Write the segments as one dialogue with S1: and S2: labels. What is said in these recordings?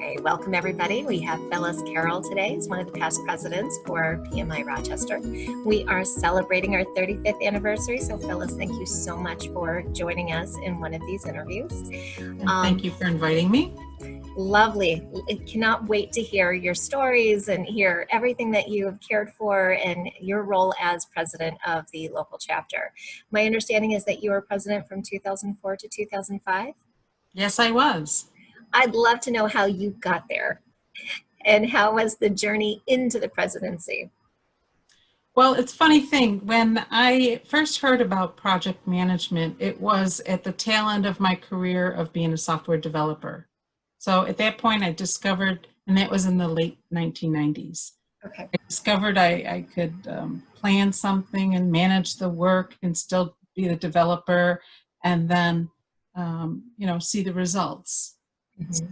S1: Okay, welcome everybody. We have Phyllis Carroll today. She's one of the past presidents for PMI Rochester. We are celebrating our 35th anniversary. So Phyllis, thank you so much for joining us in one of these interviews.
S2: And thank you for inviting me.
S1: Lovely. I cannot wait to hear your stories and hear everything that you have cared for and your role as president of the local chapter. My understanding is that you were president from 2004 to 2005?
S2: Yes, I was.
S1: I'd love to know how you got there and how was the journey into the presidency?
S2: Well, it's a funny thing. When I first heard about project management, it was at the tail end of my career of being a software developer. So at that point I discovered, and that was in the late 1990s.
S1: Okay.
S2: I discovered I could plan something and manage the work and still be the developer and then, see the results.
S1: Mm-hmm.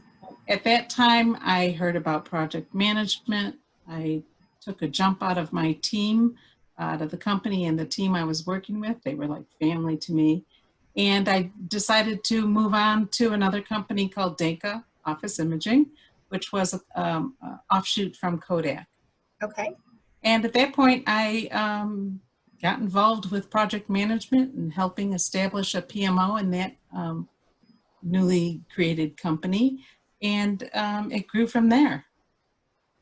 S2: At that time, I heard about project management. I took a jump out of my team, out of the company and the team I was working with. They were like family to me. And I decided to move on to another company called Denka Office Imaging, which was an offshoot from Kodak.
S1: Okay.
S2: And at that point, I got involved with project management and helping establish a PMO in that newly created company. And it grew from there.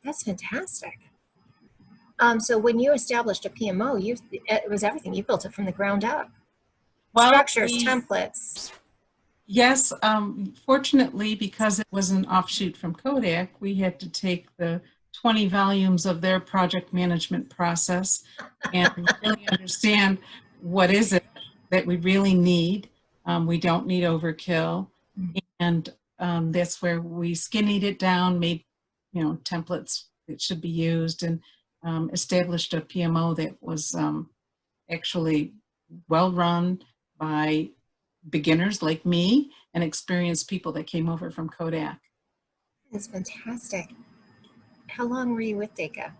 S1: That's fantastic. So when you established a PMO, it was everything. You built it from the ground up.
S2: Well,
S1: Structures, templates.
S2: Yes, fortunately, because it was an offshoot from Kodak, we had to take the 20 volumes of their project management process and really understand what is it that we really need. We don't need overkill. And that's where we skinnied it down, made templates that should be used, and established a PMO that was actually well run by beginners like me and experienced people that came over from Kodak.
S1: That's fantastic. How long were you with Denka?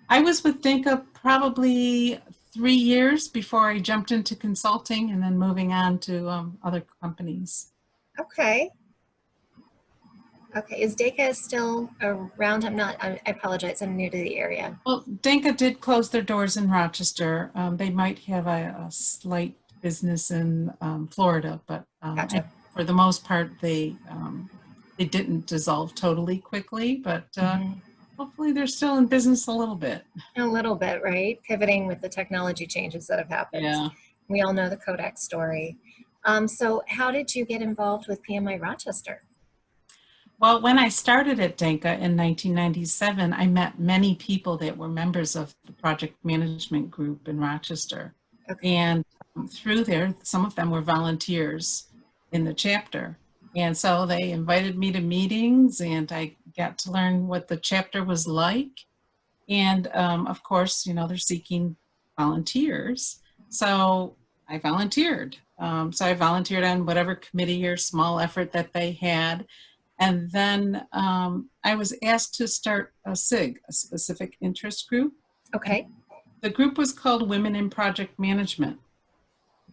S2: I was with Denka probably 3 years before I jumped into consulting and then moving on to other companies.
S1: Okay. Okay, is Denka still around? I apologize, I'm new to the area.
S2: Well, Denka did close their doors in Rochester. They might have a slight business in Florida, but
S1: Gotcha.
S2: For the most part, they didn't dissolve totally quickly, but hopefully they're still in business a little bit.
S1: A little bit, right? Pivoting with the technology changes that have happened. Yeah. We all know the Kodak story. So how did you get involved with PMI Rochester?
S2: Well, when I started at Denka in 1997, I met many people that were members of the project management group in Rochester. Okay. And through there, some of them were volunteers in the chapter. And so they invited me to meetings and I got to learn what the chapter was like. And of course, they're seeking volunteers. So I volunteered. So I volunteered on whatever committee or small effort that they had. And then I was asked to start a SIG, a specific interest group.
S1: Okay.
S2: The group was called Women in Project Management.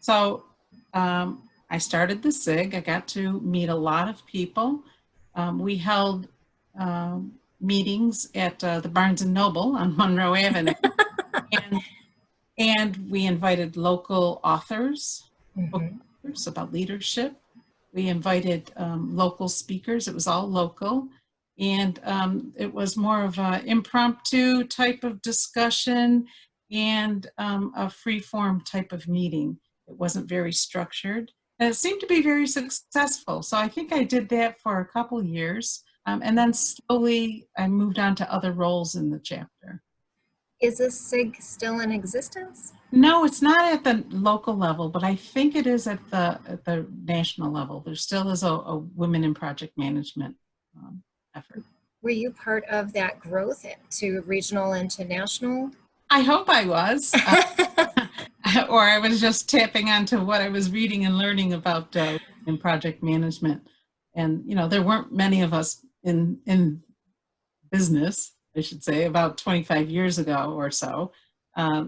S2: So I started the SIG. I got to meet a lot of people. We held meetings at the Barnes & Noble on Monroe Avenue. and we invited local authors, authors about leadership. We invited local speakers. It was all local. And it was more of an impromptu type of discussion and a free-form type of meeting. It wasn't very structured. And it seemed to be very successful. So I think I did that for a couple years. And then slowly I moved on to other roles in the chapter.
S1: Is this SIG still in existence?
S2: No, it's not at the local level, but I think it is at the national level. There still is a Women in Project Management effort.
S1: Were you part of that growth to regional and to national?
S2: I hope I was. Or I was just tapping onto what I was reading and learning about in project management. And, there weren't many of us in business, I should say, about 25 years ago or so.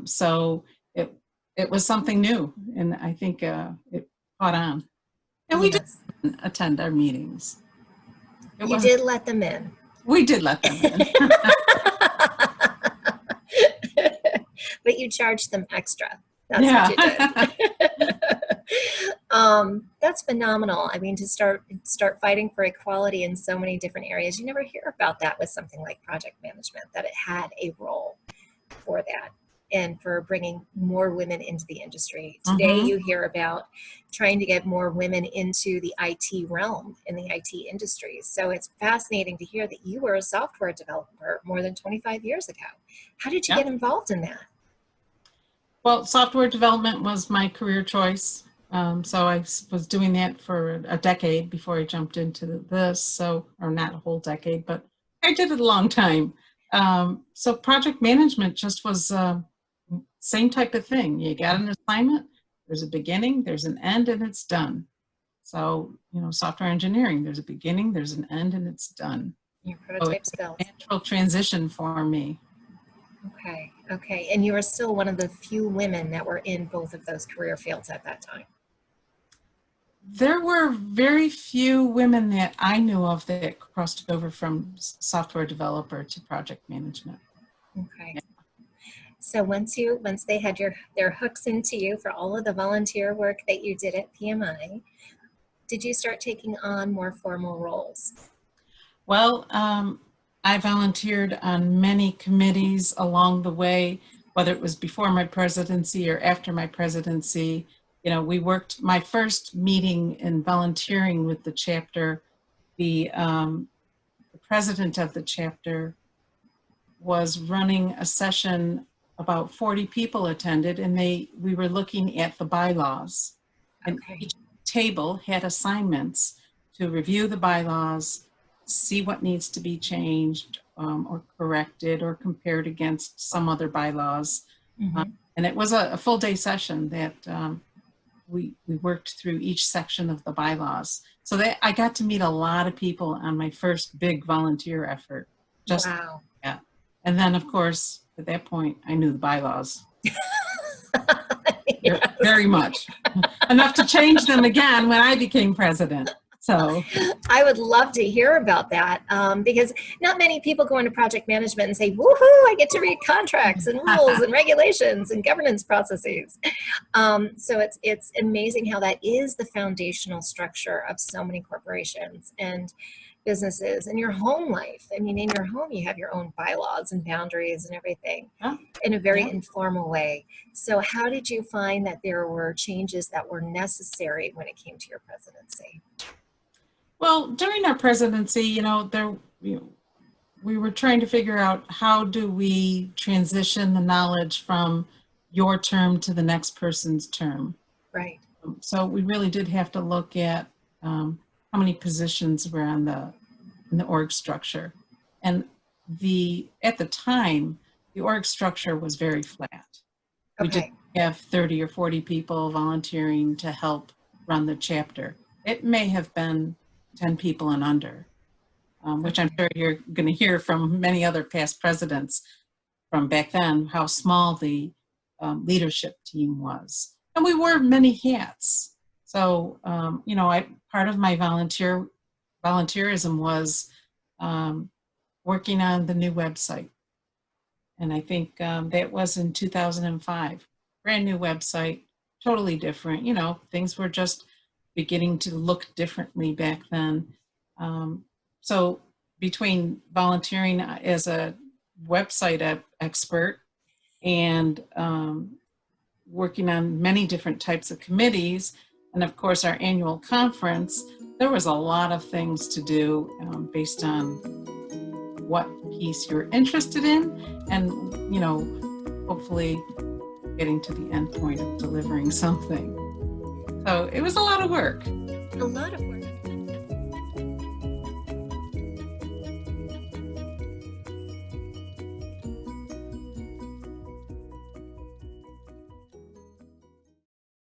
S2: So it was something new, and I think it caught on. And we did attend our meetings.
S1: You did let them in.
S2: We did let them in.
S1: But you charged them extra. That's what you did. That's phenomenal. I mean, to start fighting for equality in so many different areas. You never hear about that with something like project management, that it had a role for that and for bringing more women into the industry. Today, you hear about trying to get more women into the IT realm, in the IT industry. So it's fascinating to hear that you were a software developer more than 25 years ago. How did you get involved in that?
S2: Well, software development was my career choice. So I was doing that for a decade before I jumped into this. So, or not a whole decade, but I did it a long time. So project management just was same type of thing. You got an assignment, there's a beginning, there's an end, and it's done. So, software engineering, there's a beginning, there's an end, and it's done.
S1: Your prototype skills.
S2: Natural transition for me.
S1: Okay. And you were still one of the few women that were in both of those career fields at that time.
S2: There were very few women that I knew of that crossed over from software developer to project management.
S1: Okay. Yeah. So once they had their hooks into you for all of the volunteer work that you did at PMI, did you start taking on more formal roles?
S2: Well, I volunteered on many committees along the way, whether it was before my presidency or after my presidency. We worked, my first meeting in volunteering with the chapter, the president of the chapter was running a session, about 40 people attended, and we were looking at the bylaws. And each table had assignments to review the bylaws, see what needs to be changed or corrected or compared against some other bylaws. And it was a full day session that we worked through each section of the bylaws. So I got to meet a lot of people on my first big volunteer effort.
S1: Wow.
S2: Yeah. And then, of course, at that point, I knew the bylaws. Yes. Very much. Enough to change them again when I became president. So
S1: I would love to hear about that because not many people go into project management and say, woohoo, I get to read contracts and rules and regulations and governance processes. So it's amazing how that is the foundational structure of so many corporations and businesses and your home life. I mean, in your home, you have your own bylaws and boundaries and everything in a very informal way. So how did you find that there were changes that were necessary when it came to your presidency?
S2: Well, during our presidency, we were trying to figure out how do we transition the knowledge from your term to the next person's term.
S1: Right.
S2: So we really did have to look at how many positions were in the org structure. And at the time, the org structure was very flat. We didn't have 30 or 40 people volunteering to help run the chapter. It may have been 10 people and under, which I'm sure you're going to hear from many other past presidents from back then, how small the leadership team was. And we wore many hats. So, part of my volunteerism was working on the new website. And I think that was in 2005. Brand new website, totally different. Things were just beginning to look differently back then. So between volunteering as a website expert and working on many different types of committees, and of course our annual conference, there was a lot of things to do based on what piece you're interested in and, hopefully getting to the end point of delivering something. So it was a lot of work.
S1: A lot of work.